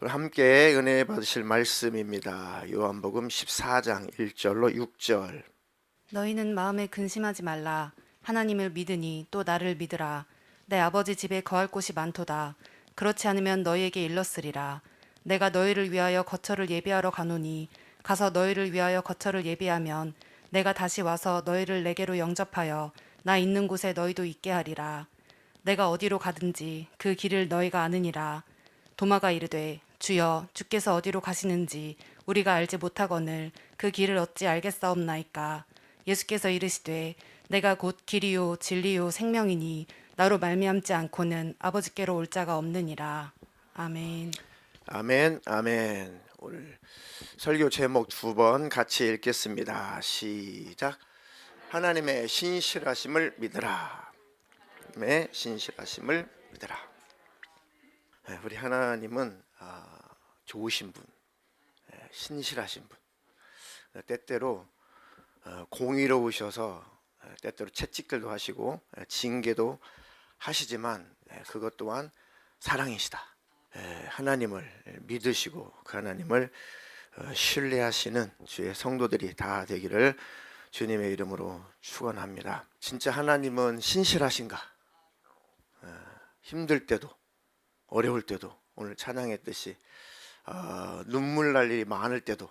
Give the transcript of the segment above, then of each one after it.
함께 은혜 받으실 말씀입니다. 요한복음 14장 1절로 6절. 너희는 마음에 근심하지 말라. 하나님을 믿으니 또 나를 믿으라. 내 아버지 집에 거할 곳이 많도다. 그렇지 않으면 너희에게 일렀으리라. 내가 너희를 위하여 거처를 예비하러 가노니 가서 너희를 위하여 거처를 예비하면 내가 다시 와서 너희를 내게로 영접하여 나 있는 곳에 너희도 있게 하리라. 내가 어디로 가든지 그 길을 너희가 아느니라. 도마가 이르되 주여 주께서 어디로 가시는지 우리가 알지 못하거늘 그 길을 어찌 알겠사옵나이까. 예수께서 이르시되 내가 곧 길이요 진리요 생명이니 나로 말미암지 않고는 아버지께로 올 자가 없느니라. 아멘. 아멘, 아멘. 오늘 설교 제목 두 번 같이 읽겠습니다. 시작. 하나님의 신실하심을 믿으라. 하나님의 신실하심을 믿으라. 우리 하나님은 좋으신 분, 신실하신 분. 때때로 공의로우셔서 때때로 채찍질도 하시고 징계도 하시지만 그것 또한 사랑이시다. 하나님을 믿으시고 그 하나님을 신뢰하시는 주의 성도들이 다 되기를 주님의 이름으로 축원합니다. 진짜 하나님은 신실하신가? 힘들 때도 어려울 때도 오늘 찬양했듯이 눈물 날 일이 많을 때도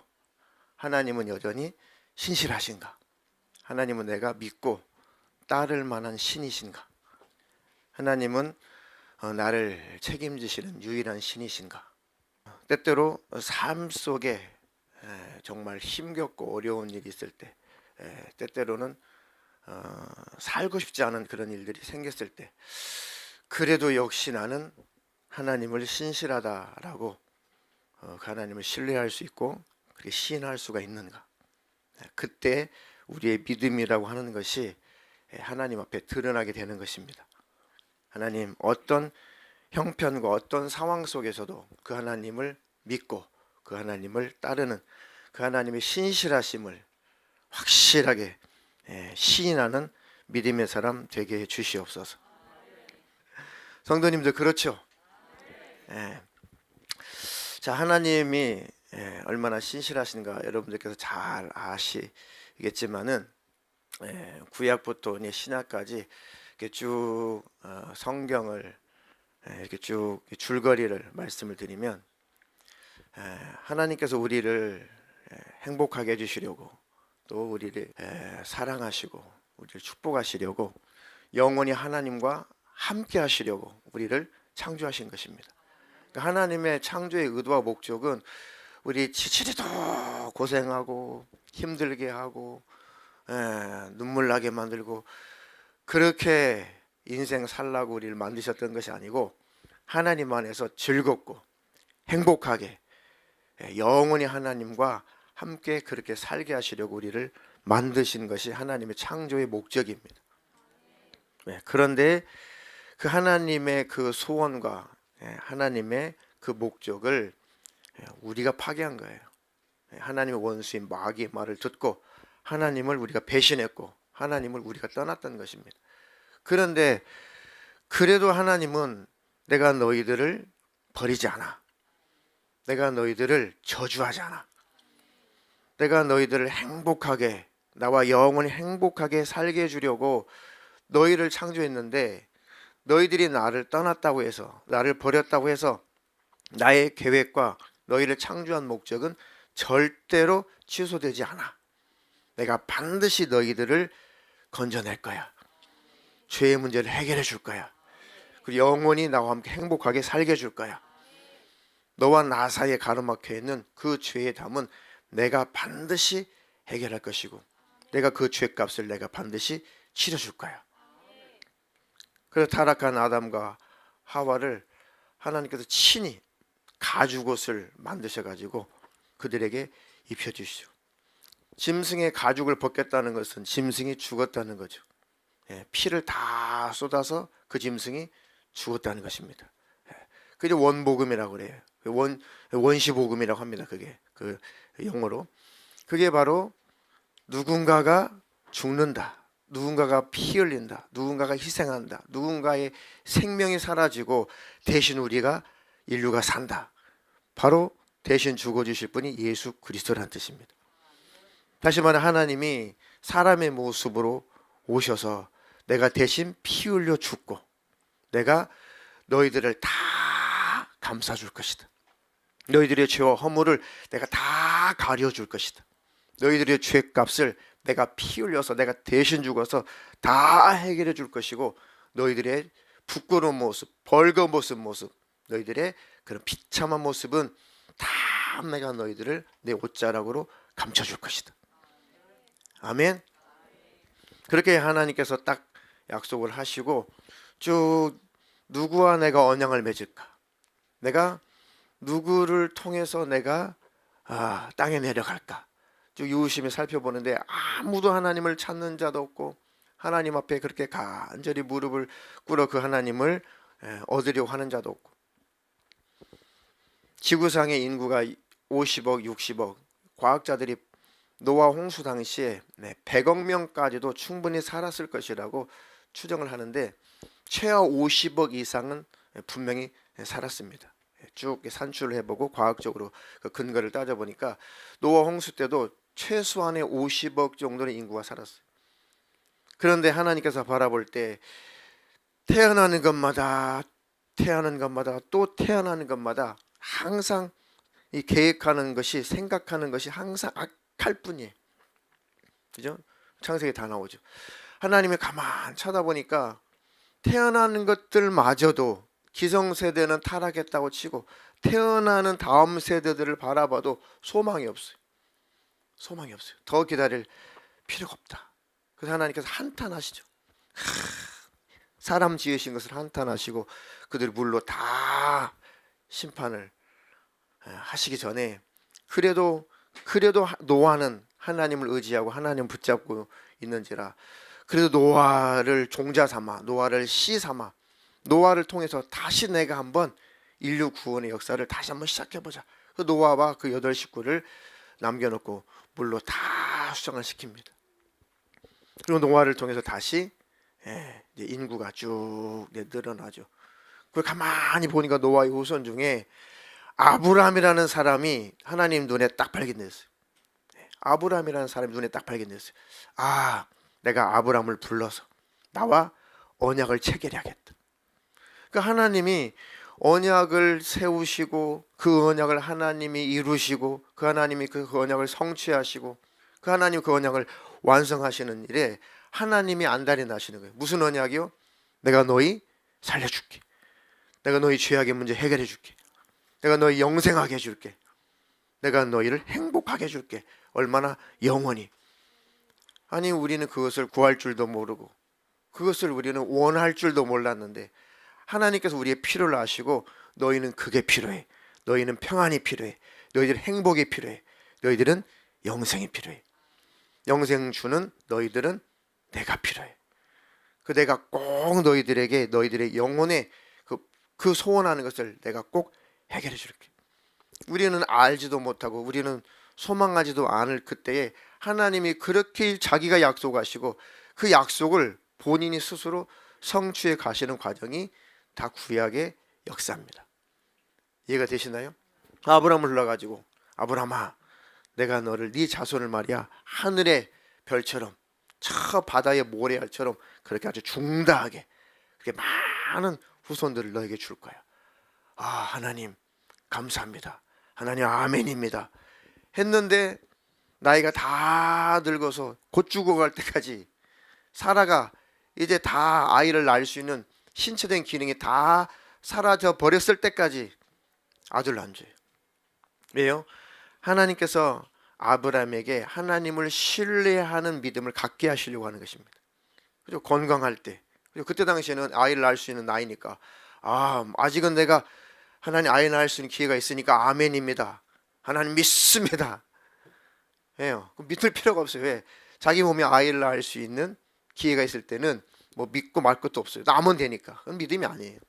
하나님은 여전히 신실하신가? 하나님은 내가 믿고 따를 만한 신이신가? 하나님은 나를 책임지시는 유일한 신이신가? 때때로 삶 속에 정말 힘겹고 어려운 일이 있을 때, 때때로는 살고 싶지 않은 그런 일들이 생겼을 때, 그래도 역시 나는 하나님을 신실하다라고 그 하나님을 신뢰할 수 있고 그렇게 시인할 수가 있는가? 그때 우리의 믿음이라고 하는 것이 하나님 앞에 드러나게 되는 것입니다. 하나님 어떤 형편과 어떤 상황 속에서도 그 하나님을 믿고 그 하나님을 따르는 그 하나님의 신실하심을 확실하게 시인하는 믿음의 사람 되게 해 주시옵소서. 성도님들 그렇죠? 자, 하나님이 얼마나 신실하신가 여러분들께서 잘 아시겠지만은 구약부터 신약까지 이렇게 쭉 성경을 이렇게 쭉 줄거리를 말씀을 드리면 하나님께서 우리를 행복하게 해주시려고 또 우리를 사랑하시고 우리를 축복하시려고 영원히 하나님과 함께 하시려고 우리를 창조하신 것입니다. 그러니까 하나님의 창조의 의도와 목적은 우리 지치리도 고생하고 힘들게 하고 눈물 나게 만들고 그렇게 인생 살라고 우리를 만드셨던 것이 아니고 하나님 안에서 즐겁고 행복하게 영원히 하나님과 함께 그렇게 살게 하시려고 우리를 만드신 것이 하나님의 창조의 목적입니다. 그런데 그 하나님의 그 소원과 하나님의 그 목적을 우리가 파괴한 거예요. 하나님의 원수인 마귀의 말을 듣고 하나님을 우리가 배신했고 하나님을 우리가 떠났던 것입니다. 그런데 그래도 하나님은 내가 너희들을 버리지 않아. 내가 너희들을 저주하지 않아. 내가 너희들을 행복하게 나와 영원히 행복하게 살게 해주려고 너희를 창조했는데 너희들이 나를 떠났다고 해서 나를 버렸다고 해서 나의 계획과 너희를 창조한 목적은 절대로 취소되지 않아. 내가 반드시 너희들을 건져낼 거야. 죄의 문제를 해결해 줄 거야. 그리고 영원히 나와 함께 행복하게 살게 해줄 거야. 너와 나 사이에 가로막혀 있는 그 죄의 담은 내가 반드시 해결할 것이고 내가 그 죄값을 내가 반드시 치러줄 거야. 그래서 타락한 아담과 하와를 하나님께서 친히 가죽옷을 만드셔가지고 그들에게 입혀주시죠. 짐승의 가죽을 벗겼다는 것은 짐승이 죽었다는 거죠. 피를 다 쏟아서 그 짐승이 죽었다는 것입니다. 그게 원복음이라고 그래요. 원시복음이라고 합니다. 그게 그 영어로 그게 바로 누군가가 죽는다. 누군가가 피 흘린다, 누군가가 희생한다, 누군가의 생명이 사라지고 대신 우리가 인류가 산다. 바로 대신 죽어주실 분이 예수 그리스도라는 뜻입니다. 다시 말해 하나님이 사람의 모습으로 오셔서 내가 대신 피 흘려 죽고 내가 너희들을 다 감싸줄 것이다. 너희들의 죄와 허물을 내가 다 가려줄 것이다. 너희들의 죄값을 내가 피 흘려서 내가 대신 죽어서 다 해결해 줄 것이고 너희들의 부끄러운 모습, 벌거벗은 모습, 너희들의 그런 비참한 모습은 다 내가 너희들을 내 옷자락으로 감춰줄 것이다. 아멘. 그렇게 하나님께서 딱 약속을 하시고 쭉 누구와 내가 언약을 맺을까? 내가 누구를 통해서 내가 땅에 내려갈까? 쭉 유심히 살펴보는데 아무도 하나님을 찾는 자도 없고 하나님 앞에 그렇게 간절히 무릎을 꿇어 그 하나님을 얻으려고 하는 자도 없고 지구상의 인구가 50억, 60억 과학자들이 노아 홍수 당시에 100억 명까지도 충분히 살았을 것이라고 추정을 하는데 최하 50억 이상은 분명히 살았습니다. 쭉 산출을 해보고 과학적으로 그 근거를 따져보니까 노아 홍수 때도 최소한의 50억 정도의 인구가 살았어요. 그런데 하나님께서 바라볼 때 태어나는 것마다 또 태어나는 것마다 항상 이 계획하는 것이 생각하는 것이 항상 악할 뿐이에요. 그죠? 창세기 다 나오죠. 하나님이 가만 쳐다보니까 태어나는 것들마저도 기성세대는 타락했다고 치고 태어나는 다음 세대들을 바라봐도 소망이 없어요. 소망이 없어요. 더 기다릴 필요가 없다. 그래서 하나님께서 한탄하시죠. 사람 지으신 것을 한탄하시고 그들 물로 다 심판을 하시기 전에 그래도 노아는 하나님을 의지하고 하나님을 붙잡고 있는지라 그래도 노아를 종자 삼아 노아를 씨 삼아 노아를 통해서 다시 내가 한번 인류 구원의 역사를 다시 한번 시작해보자. 그 노아와 그 8 식구를 남겨놓고 물로 다 수정을 시킵니다. 그리고 노아를 통해서 다시 이제 인구가 쭉 늘어나죠. 그걸 가만히 보니까 노아의 후손 중에 아브람이라는 사람이 하나님 눈에 딱 발견됐어요. 아브람이라는 사람이 눈에 딱 발견됐어요. 내가 아브람을 불러서 나와 언약을 체결해야겠다. 그러니까 하나님이 언약을 세우시고 그 언약을 하나님이 이루시고 그 하나님이 그 언약을 성취하시고 그 하나님 그 언약을 완성하시는 일에 하나님이 안달이 나시는 거예요. 무슨 언약이요? 내가 너희 살려줄게. 내가 너희 죄악의 문제 해결해 줄게. 내가 너희 영생하게 해줄게. 내가 너희를 행복하게 해줄게. 얼마나 영원히. 아니 우리는 그것을 구할 줄도 모르고 그것을 우리는 원할 줄도 몰랐는데 하나님께서 우리의 필요를 아시고 너희는 그게 필요해. 너희는 평안이 필요해. 너희들은 행복이 필요해. 너희들은 영생이 필요해. 영생 주는 너희들은 내가 필요해. 그 내가 꼭 너희들에게 너희들의 영혼의 그 소원하는 것을 내가 꼭 해결해 줄게. 우리는 알지도 못하고 우리는 소망하지도 않을 그때에 하나님이 그렇게 자기가 약속하시고 그 약속을 본인이 스스로 성취해 가시는 과정이 다 구약의 역사입니다. 이해가 되시나요? 아브람을 불러가지고 아브람아 내가 너를 네 자손을 말이야 하늘의 별처럼 저 바다의 모래알처럼 그렇게 아주 중다하게 그렇게 많은 후손들을 너에게 줄 거야. 하나님 감사합니다. 하나님 아멘입니다. 했는데 나이가 다 늙어서 곧 죽어갈 때까지 사라가 이제 다 아이를 낳을 수 있는 신체적인 기능이 다 사라져 버렸을 때까지 아들을 안 줘요. 왜요? 하나님께서 아브라함에게 하나님을 신뢰하는 믿음을 갖게 하시려고 하는 것입니다. 그죠? 건강할 때. 그죠? 그때 당시에는 아이를 낳을 수 있는 나이니까 아직은 내가 하나님 아이 낳을 수 있는 기회가 있으니까 아멘입니다. 하나님 믿습니다. 해요. 믿을 필요가 없어요. 왜? 자기 몸에 아이를 낳을 수 있는 기회가 있을 때는 뭐 믿고 말 것도 없어요. 낳으면 되니까. 그건 믿음이 아니에요.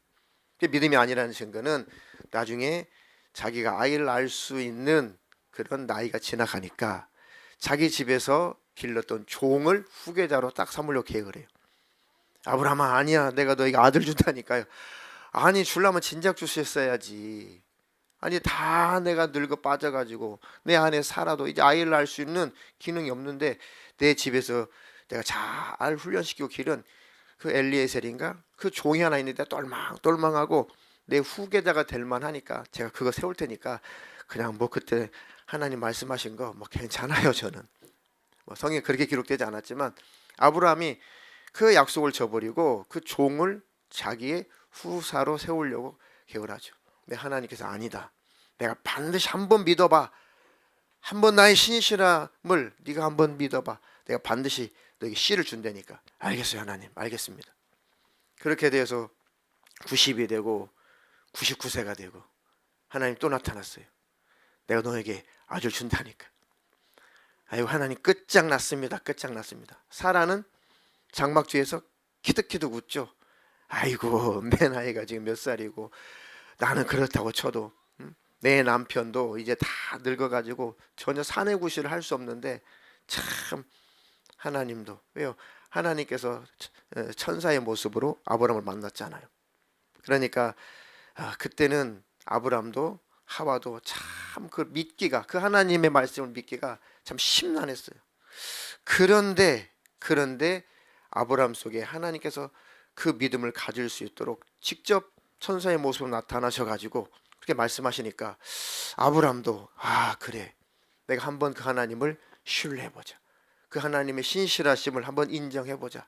믿음이 아니라는 증거는 나중에 자기가 아이를 낳을 수 있는 그런 나이가 지나가니까 자기 집에서 길렀던 종을 후계자로 딱 삼으려고 계획을 해요. 아브라함아, 아니야, 내가 너에게 아들 준다니까요. 아니, 주려면 진작 주셨어야지. 아니, 다 내가 늙어 빠져가지고 내 안에 살아도 이제 아이를 낳을 수 있는 기능이 없는데, 내 집에서 내가 잘 훈련시키고 기른 그 엘리에셀인가 그 종이 하나 있는데 똘망똘망하고 내 후계자가 될 만하니까 제가 그거 세울 테니까 그냥 뭐 그때 하나님 말씀하신 거 뭐 괜찮아요. 저는 뭐 성경에 그렇게 기록되지 않았지만 아브라함이 그 약속을 저버리고 그 종을 자기의 후사로 세우려고 계획을 하죠. 근데 하나님께서 아니다, 내가 반드시 한번 믿어봐, 한번 나의 신실함을 네가 한번 믿어봐, 내가 반드시 너에게 씨를 준다니까. 알겠어요 하나님, 알겠습니다. 그렇게 돼서 90이 되고 99세가 되고 하나님 또 나타났어요. 내가 너에게 아들 준다니까. 아이고 하나님, 끝장났습니다. 끝장났습니다. 사라는 장막 뒤에서 키득키득 웃죠. 아이고, 내 나이가 지금 몇 살이고 나는 그렇다고 쳐도 내 남편도 이제 다 늙어가지고 전혀 사내구실을 할 수 없는데, 참 하나님도, 왜요? 하나님께서 천사의 모습으로 아브라함을 만났잖아요. 그러니까 그때는 아브라함도 하와도 참 그 믿기가, 그 하나님의 말씀을 믿기가 참 심란했어요. 그런데 아브라함 속에 하나님께서 그 믿음을 가질 수 있도록 직접 천사의 모습으로 나타나셔가지고 그렇게 말씀하시니까 아브라함도 그래, 내가 한번 그 하나님을 신뢰해보자, 그 하나님의 신실하심을 한번 인정해보자.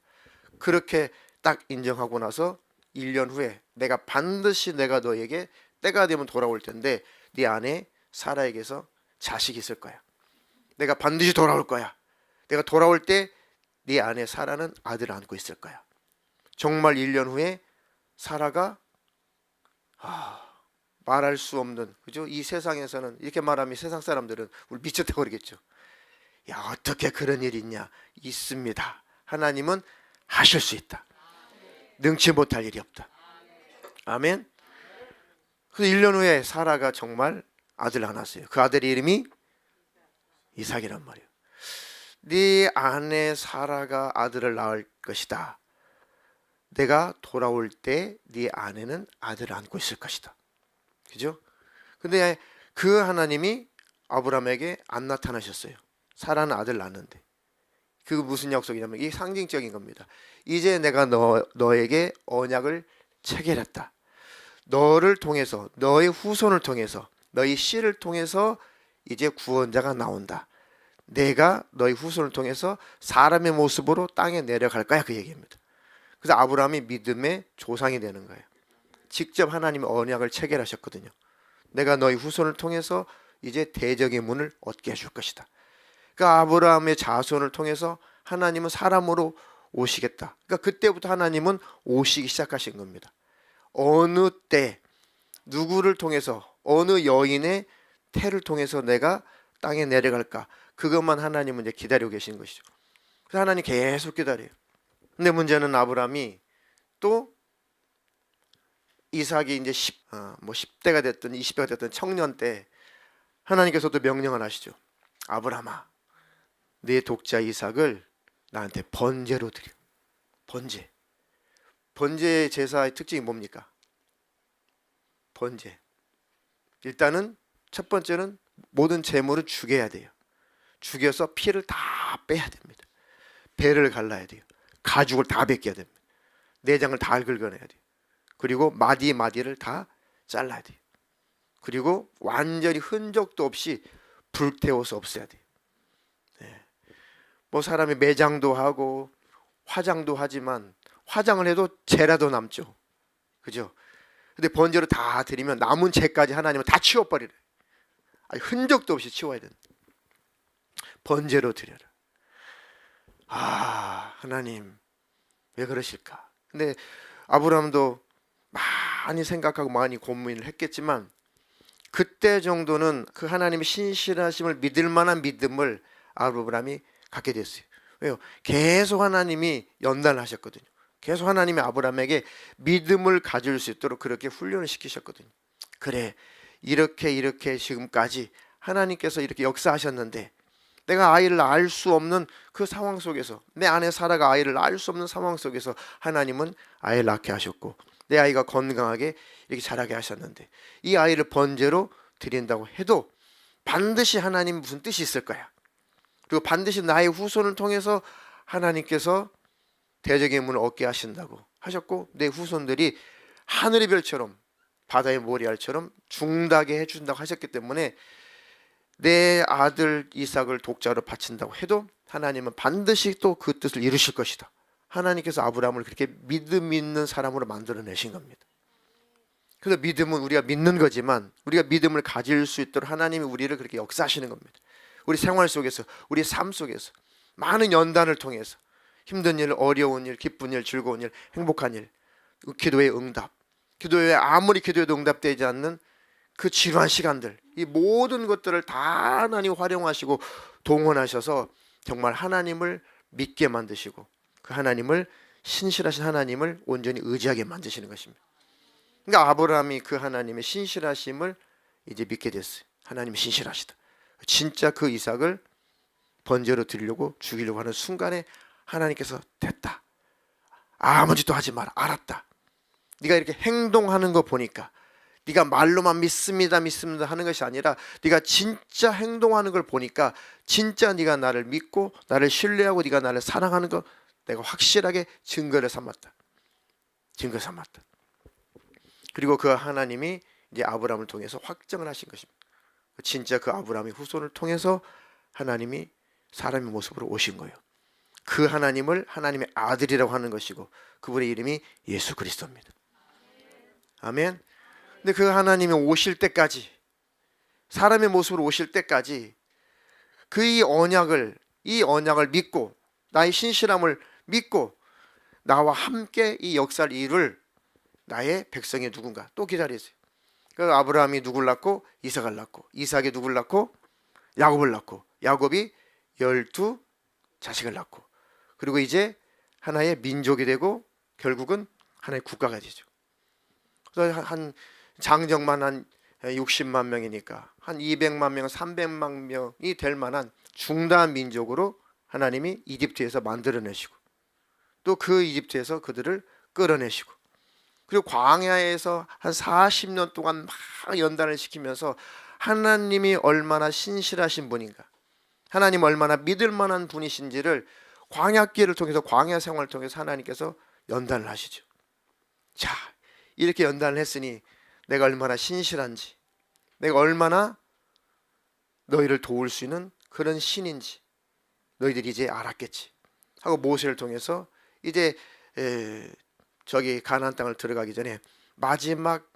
그렇게 딱 인정하고 나서 1년 후에 내가 반드시 내가 너에게 때가 되면 돌아올 텐데 네 안에 사라에게서 자식이 있을 거야. 내가 반드시 돌아올 거야. 내가 돌아올 때 네 안에 사라는 아들을 안고 있을 거야. 정말 1년 후에 사라가 말할 수 없는, 그죠? 이 세상에서는 이렇게 말하면 세상 사람들은 우리 미쳤다고 그러겠죠. 야, 어떻게 그런 일이 있냐? 있습니다. 하나님은 하실 수 있다. 능치 못할 일이 없다. 아멘. 그래서 1년 후에 사라가 정말 아들을 낳았어요. 그 아들의 이름이 이삭이란 말이에요. 네 아내 사라가 아들을 낳을 것이다. 내가 돌아올 때 네 아내는 아들을 안고 있을 것이다. 그죠? 근데 그 하나님이 아브라함에게 안 나타나셨어요. 사라는 아들 낳는데. 그게 무슨 약속이냐면 이게 상징적인 겁니다. 이제 내가 너에게 언약을 체결했다. 너를 통해서, 너의 후손을 통해서, 너의 씨를 통해서 이제 구원자가 나온다. 내가 너의 후손을 통해서 사람의 모습으로 땅에 내려갈 거야, 그 얘기입니다. 그래서 아브라함이 믿음의 조상이 되는 거예요. 직접 하나님이 언약을 체결하셨거든요. 내가 너희 후손을 통해서 이제 대적의 문을 얻게 해줄 것이다. 그러니까 아브라함의 자손을 통해서 하나님은 사람으로 오시겠다. 그러니까 그때부터 하나님은 오시기 시작하신 겁니다. 어느 때 누구를 통해서, 어느 여인의 태를 통해서 내가 땅에 내려갈까, 그것만 하나님은 이제 기다리고 계신 것이죠. 그래서 하나님 계속 기다려요. 근데 문제는 아브라함이 또 이삭이 이제 10대가 됐든 20대가 됐든 청년 때 하나님께서도 명령을 하시죠. 아브라함아, 네 독자 이삭을 나한테 번제로 드려. 번제 제사의 특징이 뭡니까? 번제. 일단은 첫 번째는 모든 제물을 죽여야 돼요. 죽여서 피를 다 빼야 됩니다. 배를 갈라야 돼요. 가죽을 다 벗겨야 됩니다. 내장을 다 긁어내야 돼요. 그리고 마디를 다 잘라야 돼요. 그리고 완전히 흔적도 없이 불태워서 없애야 돼요. 뭐 사람이 매장도 하고 화장도 하지만 화장을 해도 죄라도 남죠. 그죠? 근데 번제로 다 드리면 남은 죄까지 하나님은 다 치워버리래. 아니, 흔적도 없이 치워야 된다. 번제로 드려라. 하나님 왜 그러실까? 근데 아브라함도 많이 생각하고 많이 고민을 했겠지만 그때 정도는 그 하나님의 신실하심을 믿을 만한 믿음을 아브라함이 갖게 됐어요. 왜요? 계속 하나님이 연단을 하셨거든요. 계속 하나님이 아브라함에게 믿음을 가질 수 있도록 그렇게 훈련을 시키셨거든요. 그래, 이렇게 지금까지 하나님께서 이렇게 역사하셨는데 내가 아이를 낳을 수 없는 그 상황 속에서, 내 아내 사라가 아이를 낳을 수 없는 상황 속에서 하나님은 아이를 낳게 하셨고, 내 아이가 건강하게 이렇게 자라게 하셨는데, 이 아이를 번제로 드린다고 해도 반드시 하나님 무슨 뜻이 있을 거야. 그리고 반드시 나의 후손을 통해서 하나님께서 대적의 문을 얻게 하신다고 하셨고, 내 후손들이 하늘의 별처럼 바다의 모래알처럼 중다게 해준다고 하셨기 때문에 내 아들 이삭을 독자로 바친다고 해도 하나님은 반드시 또 그 뜻을 이루실 것이다. 하나님께서 아브라함을 그렇게 믿음 있는 사람으로 만들어내신 겁니다. 그래서 믿음은 우리가 믿는 거지만, 우리가 믿음을 가질 수 있도록 하나님이 우리를 그렇게 역사하시는 겁니다. 우리 생활 속에서, 우리 삶 속에서 많은 연단을 통해서 힘든 일, 어려운 일, 기쁜 일, 즐거운 일, 행복한 일, 기도의 응답, 기도에 아무리 기도해도 응답되지 않는 그 지루한 시간들, 이 모든 것들을 다 하나님 활용하시고 동원하셔서 정말 하나님을 믿게 만드시고, 그 하나님을, 신실하신 하나님을 온전히 의지하게 만드시는 것입니다. 그러니까 아브라함이 그 하나님의 신실하심을 이제 믿게 됐어요. 하나님이 신실하시다. 진짜 그 이삭을 번제로 드리려고 죽이려고 하는 순간에 하나님께서 됐다. 아무 짓도 하지 마라. 알았다. 네가 이렇게 행동하는 거 보니까, 네가 말로만 믿습니다 믿습니다 하는 것이 아니라 네가 진짜 행동하는 걸 보니까 진짜 네가 나를 믿고 나를 신뢰하고 네가 나를 사랑하는 거 내가 확실하게 증거를 삼았다. 증거 삼았다. 그리고 그 하나님이 이제 아브라함을 통해서 확정을 하신 것입니다. 진짜 그 아브라함의 후손을 통해서 하나님이 사람의 모습으로 오신 거예요. 그 하나님을 하나님의 아들이라고 하는 것이고, 그분의 이름이 예수 그리스도입니다. 아멘. 근데 그 하나님이 오실 때까지, 사람의 모습으로 오실 때까지 그 이 언약을 믿고, 나의 신실함을 믿고 나와 함께 이 역사를 이룰 나의 백성이 누군가 또 기다리세요. 그 아브라함이 누굴 낳고 이삭을 낳고, 이삭이 누굴 낳고 야곱을 낳고, 야곱이 12 자식을 낳고, 그리고 이제 하나의 민족이 되고 결국은 하나의 국가가 되죠. 그래서 한 장정만 한 60만 명이니까 한 200만 명, 300만 명이 될 만한 중다한 민족으로 하나님이 이집트에서 만들어내시고, 또 그 이집트에서 그들을 끌어내시고, 그리고 광야에서 한 40년 동안 막 연단을 시키면서 하나님이 얼마나 신실하신 분인가, 하나님 얼마나 믿을 만한 분이신지를 광야길을 통해서, 광야 생활을 통해서 하나님께서 연단을 하시죠. 자, 이렇게 연단을 했으니 내가 얼마나 신실한지, 내가 얼마나 너희를 도울 수 있는 그런 신인지 너희들이 이제 알았겠지 하고 모세를 통해서 이제 저기 가나안 땅을 들어가기 전에 마지막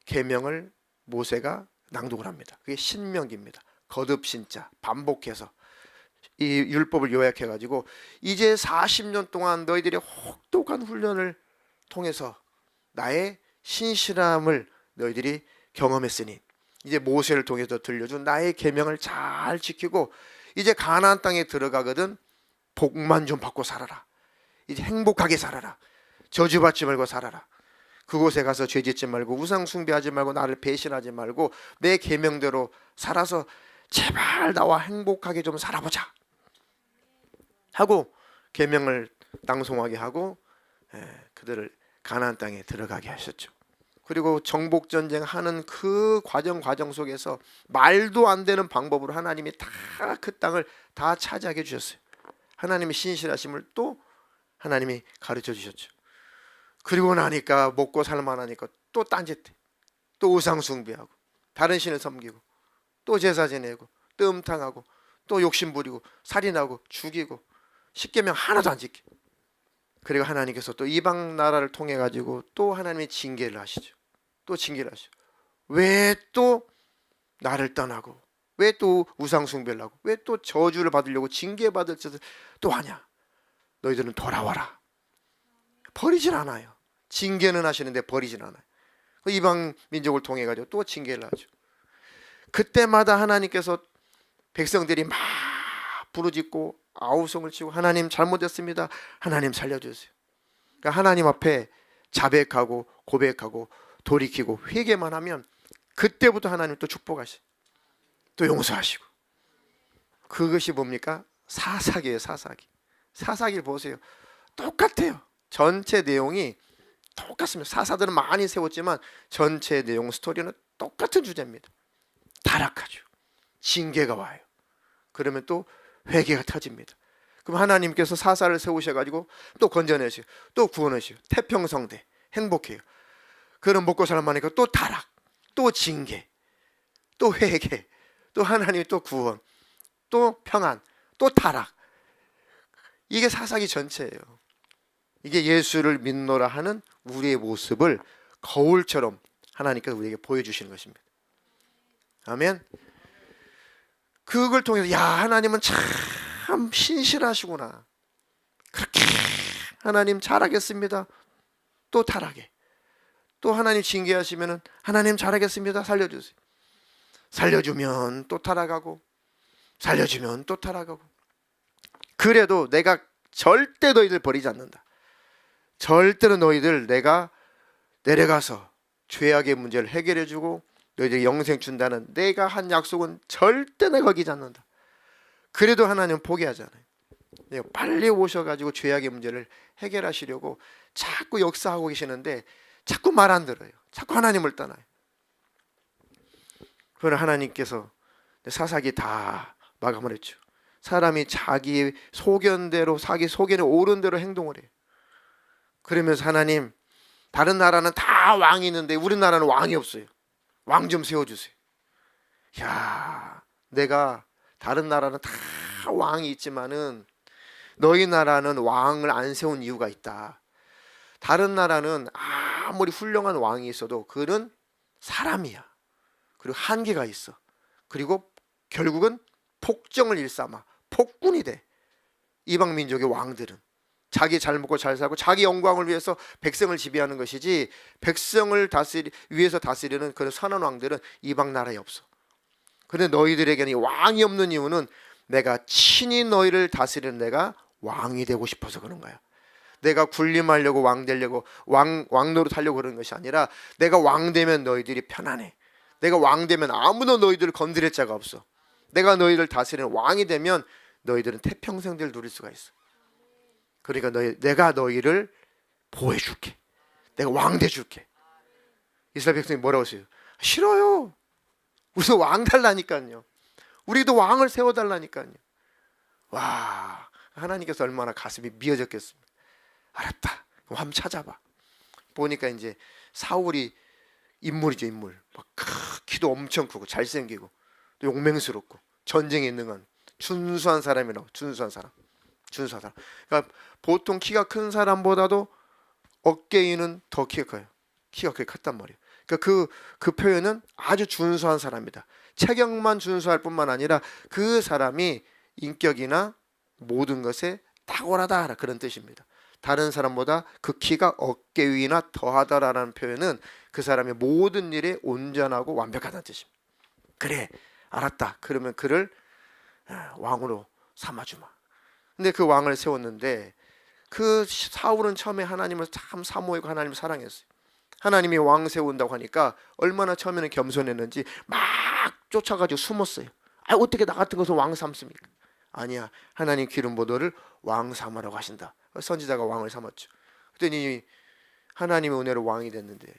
계명을 모세가 낭독을 합니다. 그게 신명기입니다. 거듭 신자 반복해서 이 율법을 요약해 가지고, 이제 40년 동안 너희들이 혹독한 훈련을 통해서 나의 신실함을 너희들이 경험했으니 이제 모세를 통해서 들려준 나의 계명을 잘 지키고 이제 가나안 땅에 들어가거든 복만 좀 받고 살아라. 이제 행복하게 살아라. 저주받지 말고 살아라. 그곳에 가서 죄짓지 말고 우상 숭배하지 말고 나를 배신하지 말고 내 계명대로 살아서 제발 나와 행복하게 좀 살아보자 하고 계명을 낭송하게 하고 그들을 가나안 땅에 들어가게 하셨죠. 그리고 정복 전쟁 하는 그 과정 속에서 말도 안 되는 방법으로 하나님이 다 그 땅을 다 차지하게 해 주셨어요. 하나님의 신실하심을 또 하나님이 가르쳐 주셨죠. 그리고 나니까 먹고 살만하니까 또 딴짓해, 또 우상 숭배하고 다른 신을 섬기고 또 제사 지내고 또 음탕하고 또 욕심 부리고 살인하고 죽이고 십계명 하나도 안 지켜. 그리고 하나님께서 또 이방 나라를 통해 가지고 또 하나님의 징계를 하시죠. 또 징계를 하시죠. 왜 또 나를 떠나고, 왜 또 우상 숭배를 하고, 왜 또 저주를 받으려고 징계받을 짓을 또 하냐. 너희들은 돌아와라. 버리질 않아요. 징계는 하시는데 버리질 않아요. 이방 민족을 통해 가지고 또 징계를 하죠. 그때마다 하나님께서 백성들이 막 부르짖고 아우성을 치고 하나님 잘못했습니다. 하나님 살려주세요. 그러니까 하나님 앞에 자백하고 고백하고 돌이키고 회개만 하면 그때부터 하나님 또 축복하시고 또 용서하시고, 그것이 뭡니까? 사사기예요. 사사기. 사사기를 보세요. 똑같아요. 전체 내용이 똑같습니다. 사사들은 많이 세웠지만 전체 내용 스토리는 똑같은 주제입니다. 타락하죠. 징계가 와요. 그러면 또 회개가 터집니다. 그럼 하나님께서 사사를 세우셔가지고 또 건져내시고 또 구원하시고 태평성대 행복해요. 그럼 먹고 살만하니까 또 타락, 또 징계, 또 회개, 또 하나님이 또 구원, 또 평안, 또 타락. 이게 사사기 전체예요. 이게 예수를 믿노라 하는 우리의 모습을 거울처럼 하나님께서 우리에게 보여주시는 것입니다. 아멘. 그걸 통해서 야, 하나님은 참 신실하시구나. 그렇게 하나님 잘하겠습니다. 또 타락해. 또 하나님 징계하시면은 하나님 잘하겠습니다. 살려주세요. 살려주면 또 타락하고, 살려주면 또 타락하고. 그래도 내가 절대 너희들 버리지 않는다. 절대로 너희들 내가 내려가서 죄악의 문제를 해결해주고 너희들 영생 준다는 내가 한 약속은 절대 내가 어기지 않는다. 그래도 하나님은 포기하잖아요. 빨리 오셔가지고 죄악의 문제를 해결하시려고 자꾸 역사하고 계시는데 자꾸 말 안 들어요. 자꾸 하나님을 떠나요. 그러나 하나님께서 사사기 다 마감을 했죠. 사람이 자기 소견대로, 자기 소견에 옳은 대로 행동을 해요. 그러면서 하나님, 다른 나라는 다 왕이 있는데 우리나라는 왕이 없어요. 왕 좀 세워주세요. 야, 내가 다른 나라는 다 왕이 있지만은 너희 나라는 왕을 안 세운 이유가 있다. 다른 나라는 아무리 훌륭한 왕이 있어도 그는 사람이야. 그리고 한계가 있어. 그리고 결국은 폭정을 일삼아 폭군이 돼. 이방 민족의 왕들은 자기 잘 먹고 잘 살고 자기 영광을 위해서 백성을 지배하는 것이지, 백성을 위해서 다스리는 그런 선한 왕들은 이방 나라에 없어. 그런데 너희들에게는 왕이 없는 이유는 내가 친히 너희를 다스리는 내가 왕이 되고 싶어서 그런 거야. 내가 군림하려고 왕 되려고 왕노릇 하려고 그러는 것이 아니라 내가 왕 되면 너희들이 편안해. 내가 왕 되면 아무도 너희들을 건드릴 자가 없어. 내가 너희를 다스리는 왕이 되면 너희들은 태평생대를 누릴 수가 있어. 그러니까 내가 너희를 보호해줄게. 내가 왕 돼줄게. 이스라엘 백성이 뭐라고 했어요? 싫어요. 우리도 왕 달라니까요. 우리도 왕을 세워달라니까요. 와, 하나님께서 얼마나 가슴이 미어졌겠습니까? 알았다. 그럼 한번 찾아봐. 보니까 이제 사울이 인물이죠, 인물. 막 키도 엄청 크고 잘생기고 또 용맹스럽고 전쟁에 있는 건 준수한 사람이라고. 준수한 사람. 그러니까 보통 키가 큰 사람보다도 어깨 위는 더 키가 커요. 키가 그렇게 컸단 말이에요. 그러니까 그 표현은 아주 준수한 사람이다. 체격만 준수할 뿐만 아니라 그 사람이 인격이나 모든 것에 탁월하다, 그런 뜻입니다. 다른 사람보다 그 키가 어깨 위나 더하다라는 표현은 그 사람의 모든 일에 온전하고 완벽하다는 뜻입니다. 그래, 알았다. 그러면 그를 왕으로 삼아주마. 근데 그 왕을 세웠는데 그 사울은 처음에 하나님을 참 사모하고 하나님을 사랑했어요. 하나님이 왕 세운다고 하니까 얼마나 처음에는 겸손했는지 막 쫓아가지고 숨었어요. 어떻게 나 같은 것을 왕 삼습니까? 아니야, 하나님 기름 부도를 왕 삼으라고 하신다. 선지자가 왕을 삼았죠. 그랬더니 하나님의 은혜로 왕이 됐는데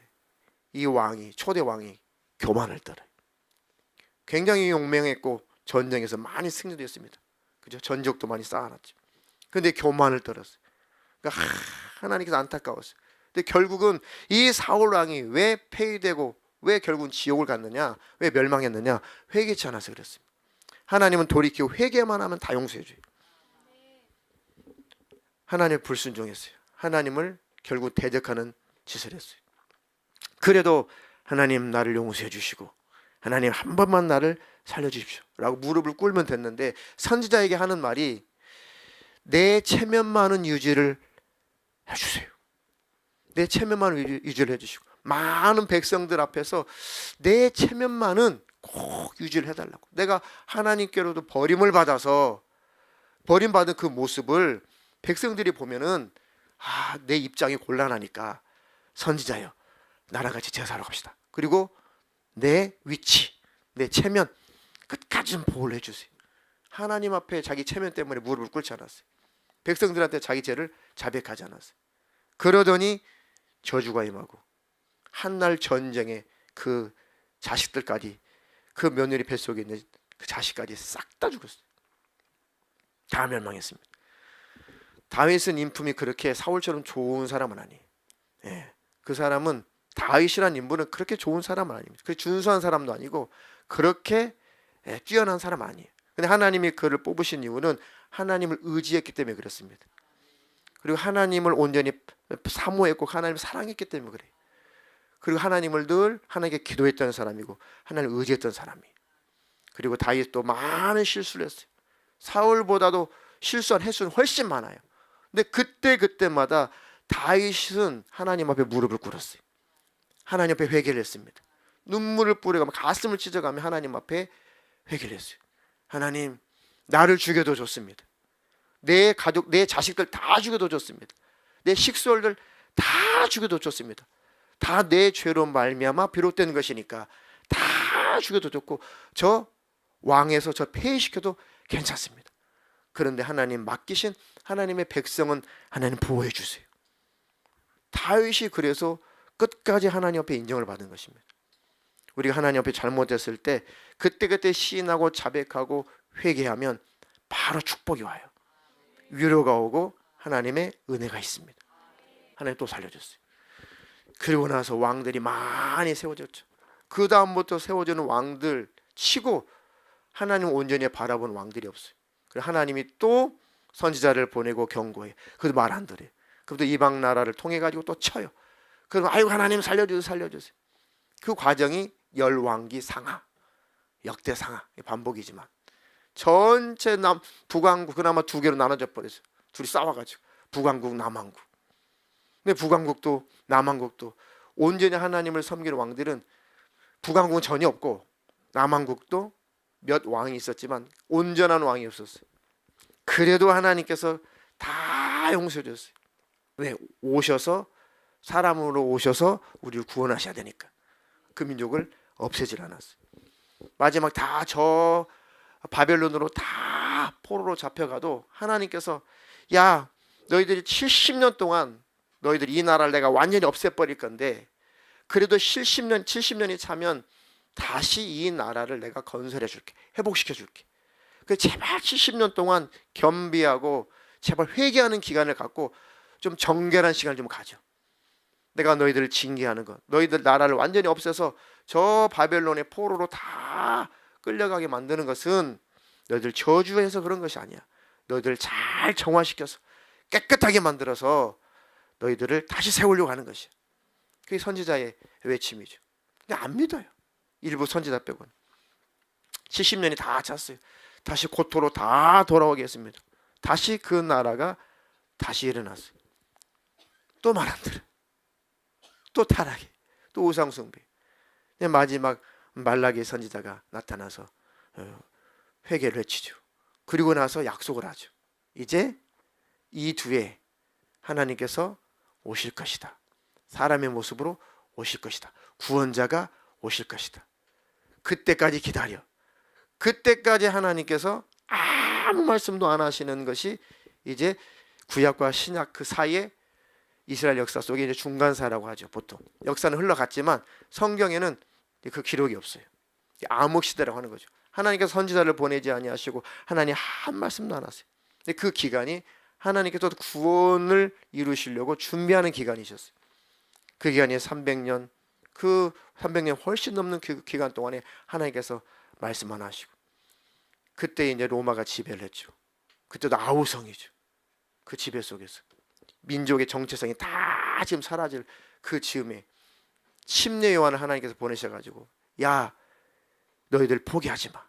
이 왕이, 초대 왕이 교만을 떨어요. 굉장히 용맹했고 전쟁에서 많이 승리도 했습니다. 그죠? 전적도 많이 쌓아놨죠. 근데 교만을 떨었어요. 그러니까 하나님께서 안타까웠어요. 근데 결국은 이 사울 왕이 왜 폐위되고 왜 결국은 지옥을 갔느냐, 왜 멸망했느냐, 회개치 않아서 그랬습니다. 하나님은 돌이키고 회개만 하면 다 용서해줘요. 하나님을 불순종했어요. 하나님을 결국 대적하는 짓을 했어요. 그래도 하나님 나를 용서해 주시고 하나님 한 번만 나를 살려주십시오 라고 무릎을 꿇으면 됐는데, 선지자에게 하는 말이 내 체면만은 유지를 해주세요. 내 체면만은 유지를 해주시고 많은 백성들 앞에서 내 체면만은 꼭 유지를 해달라고. 내가 하나님께로도 버림을 받아서 버림받은 그 모습을 백성들이 보면은 내 입장이 곤란하니까 선지자여 나랑 같이 제사하러 갑시다. 그리고 내 위치, 내 체면 끝까지 좀 보호를 해주세요. 하나님 앞에 자기 체면 때문에 무릎을 꿇지 않았어요. 백성들한테 자기 죄를 자백하지 않았어요. 그러더니 저주가 임하고 한날 전쟁에 그 자식들까지, 그 며느리 뱃속에 있는 그 자식까지 싹 다 죽었어요. 다 멸망했습니다. 다윗은 인품이 그렇게 사울처럼 좋은 사람은 아니에요. 예, 그 사람은, 다윗이라는 인물은 그렇게 좋은 사람은 아닙니다. 그렇게 준수한 사람도 아니고 그렇게 뛰어난 사람 아니에요. 근데 하나님이 그를 뽑으신 이유는 하나님을 의지했기 때문에 그렇습니다. 그리고 하나님을 온전히 사모했고 하나님을 사랑했기 때문에 그래요. 그리고 하나님을 늘 하나님께 기도했던 사람이고 하나님을 의지했던 사람이에요. 그리고 다윗도 많은 실수를 했어요. 사울보다도 실수한 횟수는 훨씬 많아요. 근데 그때마다 다윗은 하나님 앞에 무릎을 꿇었어요. 하나님 앞에 회개를 했습니다. 눈물을 뿌려가며 가슴을 찢어가며 하나님 앞에 회개를 했어요. 하나님, 나를 죽여도 좋습니다. 내 가족, 내 자식들 다 죽여도 좋습니다. 내 식솔들 다 죽여도 좋습니다. 다 내 죄로 말미암아 비롯된 것이니까 다 죽여도 좋고 저 왕에서 저 폐위시켜도 괜찮습니다. 그런데 하나님 맡기신 하나님의 백성은 하나님 보호해 주세요. 다윗이 그래서 끝까지 하나님 앞에 인정을 받은 것입니다. 우리가 하나님 앞에 잘못했을 때 그때그때 시인하고 자백하고 회개하면 바로 축복이 와요. 위로가 오고 하나님의 은혜가 있습니다. 하나님 또 살려줬어요. 그리고 나서 왕들이 많이 세워졌죠. 그 다음부터 세워지는 왕들 치고 하나님 온전히 바라본 왕들이 없어요. 그래서 하나님이 또 선지자를 보내고 경고해. 그래도 말 안 들어요. 그래도 이방 나라를 통해 가지고 또 쳐요. 그럼 아이고 하나님 살려주세요, 살려주세요. 그 과정이 열왕기 상하, 역대 상하, 반복이지만 전체 북왕국 그나마 두 개로 나눠져 버렸어요. 둘이 싸워가지고 북왕국, 남왕국. 근데 북왕국도 남왕국도 온전히 하나님을 섬기는 왕들은 북왕국은 전혀 없고 남왕국도 몇 왕이 있었지만 온전한 왕이 없었어요. 그래도 하나님께서 다 용서해 줬어요. 왜? 오셔서, 사람으로 오셔서 우리를 구원하셔야 되니까. 그 민족을 없애질 않았어요. 마지막 다 저 바벨론으로 다 포로로 잡혀가도 하나님께서 야, 너희들이 70년 동안 너희들이 이 나라를 내가 완전히 없애버릴 건데 그래도 70년이 차면 다시 이 나라를 내가 건설해 줄게, 회복시켜 줄게. 그 제발 70년 동안 겸비하고 제발 회개하는 기간을 갖고 좀 정결한 시간을 좀 가져. 내가 너희들을 징계하는 것, 너희들 나라를 완전히 없애서 저 바벨론의 포로로 다 끌려가게 만드는 것은 너희들 저주해서 그런 것이 아니야. 너희들을 잘 정화시켜서 깨끗하게 만들어서 너희들을 다시 세우려고 하는 것이야. 그게 선지자의 외침이죠. 근데 안 믿어요. 일부 선지자 빼고는. 70년이 다 찼어요. 다시 고토로 다 돌아오겠습니다. 다시 그 나라가 다시 일어났어요. 또 말 안 들어. 또 타락해. 또 우상숭배. 마지막 말라기 선지자가 나타나서 회개를 외치죠. 그리고 나서 약속을 하죠. 이제 이 뒤에 하나님께서 오실 것이다. 사람의 모습으로 오실 것이다. 구원자가 오실 것이다. 그때까지 기다려. 그때까지 하나님께서 아무 말씀도 안 하시는 것이 이제 구약과 신약 그 사이에 이스라엘 역사 속에 이제 중간사라고 하죠. 보통 역사는 흘러갔지만 성경에는 그 기록이 없어요. 암흑 시대라고 하는 거죠. 하나님께서 선지자를 보내지 아니하시고 하나님 한 말씀도 안 하세요. 근데 그 기간이 하나님께서 구원을 이루시려고 준비하는 기간이셨어요. 그 기간이 300년, 그 300년 훨씬 넘는 그 기간 동안에 하나님께서 말씀 안 하시고 그때 이제 로마가 지배를 했죠. 그때도 아우성이죠. 그 지배 속에서 민족의 정체성이 다 지금 사라질 그 즈음에 침례 요한을 하나님께서 보내셔가지고 야, 너희들 포기하지 마.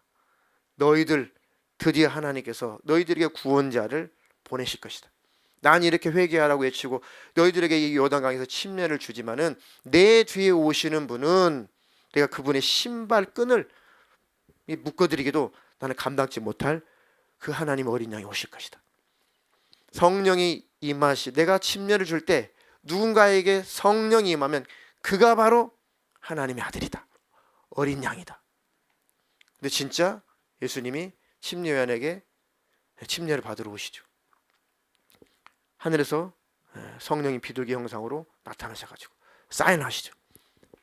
너희들 드디어 하나님께서 너희들에게 구원자를 보내실 것이다. 난 이렇게 회개하라고 외치고 너희들에게 이 요단강에서 침례를 주지만은 내 뒤에 오시는 분은 내가 그분의 신발끈을 묶어드리기도 나는 감당치 못할 그 하나님 어린 양이 오실 것이다. 성령이 임하시, 내가 침례를 줄 때 누군가에게 성령이 임하면 그가 바로 하나님의 아들이다. 어린 양이다. 근데 진짜 예수님이 침례요한에게 침례를 받으러 오시죠. 하늘에서 성령이 비둘기 형상으로 나타나셔가지고 사인하시죠.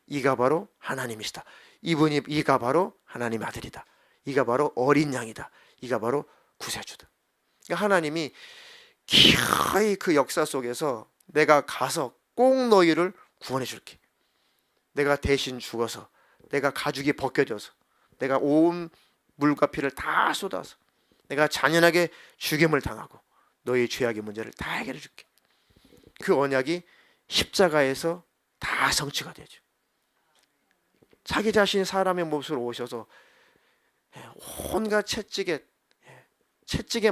이가 바로 하나님이시다. 이가 바로 하나님의 아들이다. 이가 바로 어린 양이다. 이가 바로 구세주다. 그러니까 하나님이 기어이 그 역사 속에서 내가 가서 꼭 너희를 구원해 줄게. 내가 대신 죽어서, 내가 가죽이 벗겨져서, 내가 온 물과 피를 다 쏟아서 내가 잔인하게 죽임을 당하고 너희 죄악의 문제를 다 해결해 줄게. 그 언약이 십자가에서 다 성취가 되죠. 자기 자신이 사람의 모습으로 오셔서 온갖 채찍에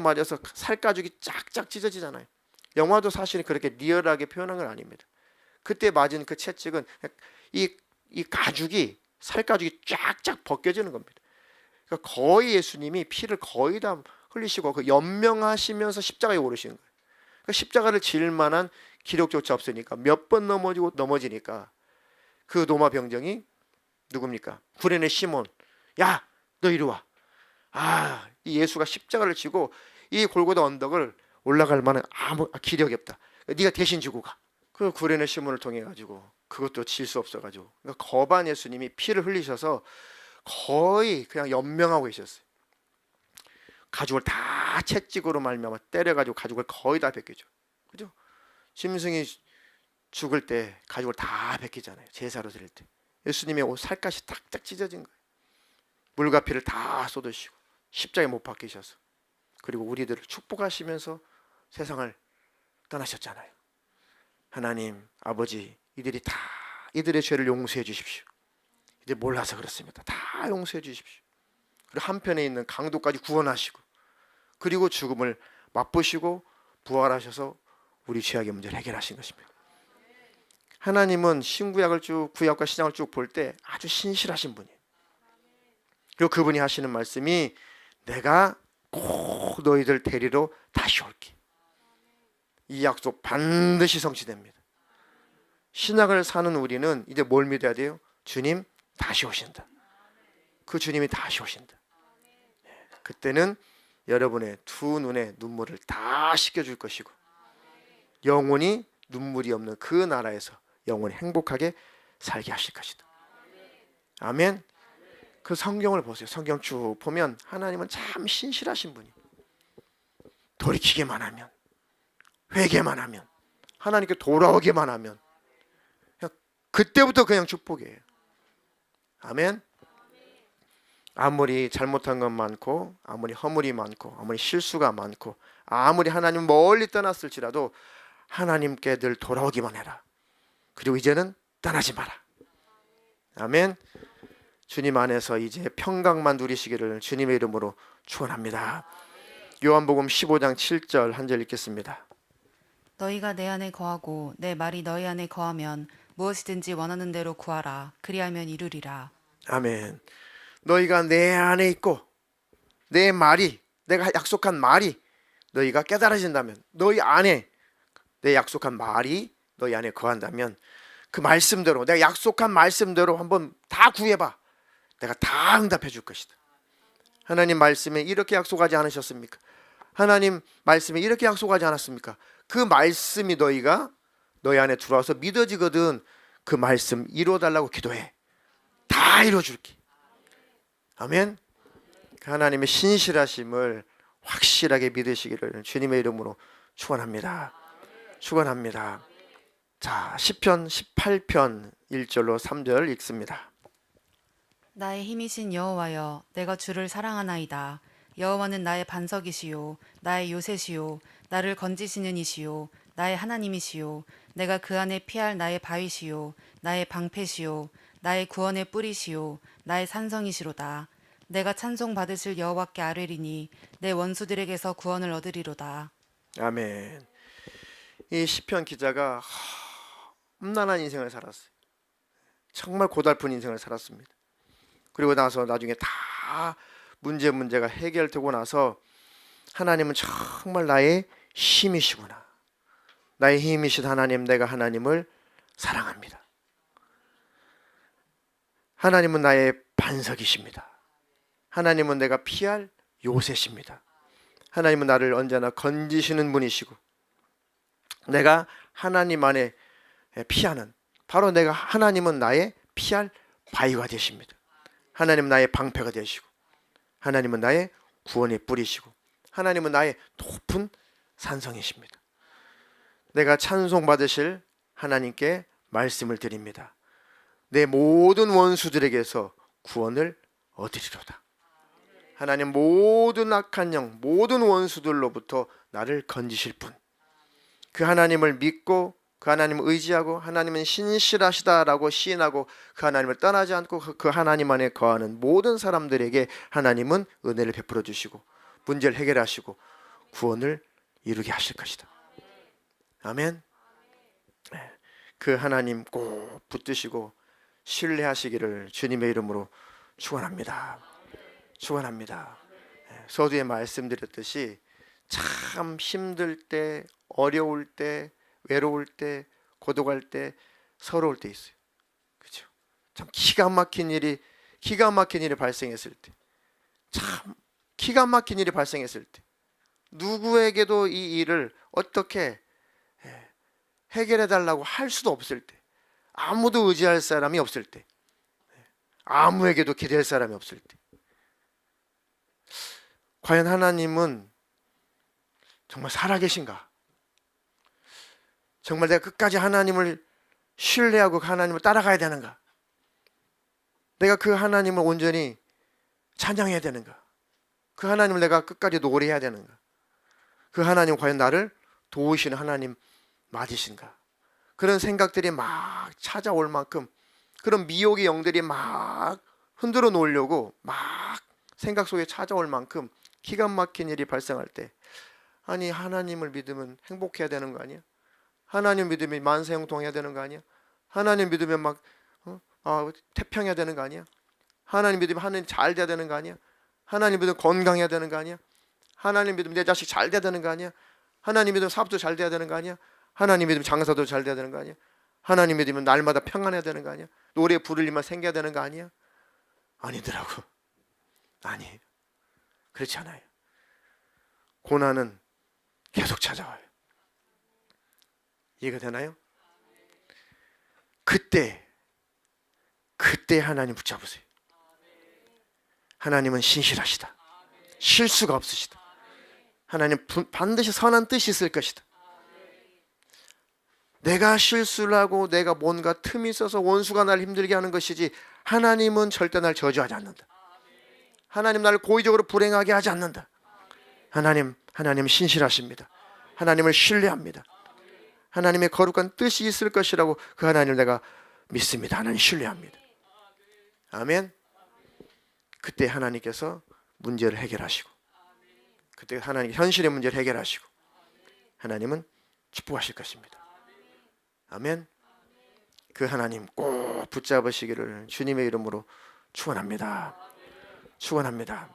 맞아서 살가죽이 쫙쫙 찢어지잖아요. 영화도 사실은 그렇게 리얼하게 표현한 건 아닙니다. 그때 맞은 그 채찍은 이 가죽이 살가죽이 쫙쫙 벗겨지는 겁니다. 그러니까 거의 예수님이 피를 거의 다 흘리시고 그 연명하시면서 십자가에 오르시는 거예요. 그러니까 십자가를 질 만한 기록조차 없으니까 몇 번 넘어지니까 그 로마 병정이 누굽니까? 구레네 시몬. 야, 너 이리 와. 이 예수가 십자가를 지고 이 골고다 언덕을 올라갈 만한 아무 기력이 없다. 네가 대신 지고 가. 그 구레네 시몬을 통해 가지고 그것도 질 수 없어 가지고 그러니까 거반 예수님이 피를 흘리셔서 거의 그냥 연명하고 계셨어요. 가죽을 다 채찍으로 말미암아 때려 가지고 가죽을 거의 다 벗기죠. 그죠? 짐승이 죽을 때 가죽을 다 벗기잖아요. 제사로 드릴 때. 예수님의 옷 살갗이 딱딱 찢어진 거예요. 물과 피를 다 쏟으시고 십자가에 못 박히셔서 그리고 우리들을 축복하시면서 세상을 떠나셨잖아요. 하나님 아버지, 이들의 죄를 용서해 주십시오. 이들 몰라서 그렇습니다. 다 용서해 주십시오. 그리고 한편에 있는 강도까지 구원하시고 그리고 죽음을 맛보시고 부활하셔서 우리 죄악의 문제를 해결하신 것입니다. 하나님은 신구약을 쭉 구약과 신약을 쭉 볼 때 아주 신실하신 분이에요. 그리고 그분이 하시는 말씀이 내가 꼭 너희들 데리러 다시 올게. 이 약속 반드시 성취됩니다. 신약을 사는 우리는 이제 뭘 믿어야 돼요? 주님 다시 오신다. 그 주님이 다시 오신다. 그때는 여러분의 두 눈에 눈물을 다 씻겨줄 것이고 영원히 눈물이 없는 그 나라에서 영원히 행복하게 살게 하실 것이다. 아멘. 그 성경을 보세요. 성경 쭉 보면 하나님은 참 신실하신 분이. 돌이키기만 하면, 회개만 하면, 하나님께 돌아오기만 하면 그냥 그때부터 그냥 축복이에요. 아멘. 아무리 잘못한 것 많고 아무리 허물이 많고 아무리 실수가 많고 아무리 하나님 멀리 떠났을지라도 하나님께 늘 돌아오기만 해라. 그리고 이제는 떠나지 마라. 아멘. 주님 안에서 이제 평강만 누리시기를 주님의 이름으로 축원합니다. 요한복음 15장 7절 한 절 읽겠습니다. 너희가 내 안에 거하고 내 말이 너희 안에 거하면 무엇이든지 원하는 대로 구하라. 그리하면 이루리라. 아멘. 너희가 내 안에 있고 내 말이, 내가 약속한 말이 너희가 깨달아진다면, 너희 안에 내 약속한 말이 너희 안에 거한다면 그 말씀대로, 내가 약속한 말씀대로 한번 다 구해봐. 내가 다 응답해 줄 것이다. 하나님 말씀에 이렇게 약속하지 않으셨습니까? 하나님 말씀에 이렇게 약속하지 않았습니까? 그 말씀이 너희 안에 들어와서 믿어지거든. 그 말씀 이루어달라고 기도해. 다 이루어줄게. 아멘. 하나님의 신실하심을 확실하게 믿으시기를 주님의 이름으로 축원합니다. 축원합니다. 자, 시편 18편 1절로 3절 읽습니다. 나의 힘이신 여호와여, 내가 주를 사랑하나이다. 여호와는 나의 반석이시요 나의 요새시요 나를 건지시는 이시요 나의 하나님이시요 내가 그 안에 피할 나의 바위시요 나의 방패시요 나의 구원의 뿌리시요 나의 산성이시로다. 내가 찬송 받으실 여호와께 아뢰리니 내 원수들에게서 구원을 얻으리로다. 아멘. 이 시편 기자가 험난한 인생을 살았어요. 정말 고달픈 인생을 살았습니다. 그리고 나서 나중에 다 문제가 해결되고 나서 하나님은 정말 나의 힘이시구나. 나의 힘이신 하나님, 내가 하나님을 사랑합니다. 하나님은 나의 반석이십니다. 하나님은 내가 피할 요새십니다. 하나님은 나를 언제나 건지시는 분이시고, 내가 하나님 안에 피하는, 바로 내가, 하나님은 나의 피할 바위가 되십니다. 하나님은 나의 방패가 되시고, 하나님은 나의 구원의 뿌리시고, 하나님은 나의 높은 산성이십니다. 내가 찬송받으실 하나님께 말씀을 드립니다. 내 모든 원수들에게서 구원을 얻으리로다. 하나님, 모든 악한 영, 모든 원수들로부터 나를 건지실 분, 그 하나님을 믿고 그 하나님을 의지하고 하나님은 신실하시다라고 시인하고 그 하나님을 떠나지 않고 그 하나님 안에 거하는 모든 사람들에게 하나님은 은혜를 베풀어 주시고 문제를 해결하시고 구원을 이루게 하실 것이다. 아멘. 그 하나님 꼭 붙드시고 신뢰하시기를 주님의 이름으로 축원합니다. 축원합니다. 서두에 말씀드렸듯이 참 힘들 때, 어려울 때, 외로울 때, 고독할 때, 서러울 때 있어요. 그렇죠? 참 기가 막힌 일이 발생했을 때, 참 기가 막힌 일이 발생했을 때, 누구에게도 이 일을 어떻게 해결해 달라고 할 수도 없을 때, 아무도 의지할 사람이 없을 때, 아무에게도 기댈 사람이 없을 때, 과연 하나님은 정말 살아계신가? 정말 내가 끝까지 하나님을 신뢰하고 그 하나님을 따라가야 되는가? 내가 그 하나님을 온전히 찬양해야 되는가? 그 하나님을 내가 끝까지 노래해야 되는가? 그 하나님 과연 나를 도우시는 하나님 맞으신가? 그런 생각들이 막 찾아올 만큼, 그런 미혹의 영들이 막 흔들어 놓으려고 막 생각 속에 찾아올 만큼 기가 막힌 일이 발생할 때, 아니 하나님을 믿으면 행복해야 되는 거 아니야? 하나님 믿으면 만사형통해야 되는 거 아니야? 하나님 믿으면 막 태평해야 되는 거 아니야? 하나님 믿으면 하나님 잘 돼야 되는 거 아니야? 하나님 믿으면 건강해야 되는 거 아니야? 하나님 믿으면 내 자식 잘 돼야 되는 거 아니야? 하나님 믿으면 사업도 잘 돼야 되는 거 아니야? 하나님 믿으면 장사도 잘 돼야 되는 거 아니야? 하나님 믿으면 날마다 평안해야 되는 거 아니야? 노래 부를 일만 생겨야 되는 거 아니야? 아니더라고. 아니에요. 그렇지 않아요. 고난은 계속 찾아와요. 이해가 되나요? 그때 하나님 붙잡으세요. 하나님은 신실하시다. 실수가 없으시다. 하나님 반드시 선한 뜻이 있을 것이다. 내가 실수를 하고 내가 뭔가 틈이 있어서 원수가 날 힘들게 하는 것이지, 하나님은 절대 날 저주하지 않는다. 하나님 나를 고의적으로 불행하게 하지 않는다. 하나님 신실하십니다. 하나님을 신뢰합니다. 하나님의 거룩한 뜻이 있을 것이라고 그 하나님을 내가 믿습니다. 하나님 신뢰합니다. 아멘. 그때 하나님께서 문제를 해결하시고, 그때 하나님 현실의 문제를 해결하시고 하나님은 축복하실 것입니다. 아멘. 그 하나님 꼭 붙잡으시기를 주님의 이름으로 축원합니다. 축원합니다.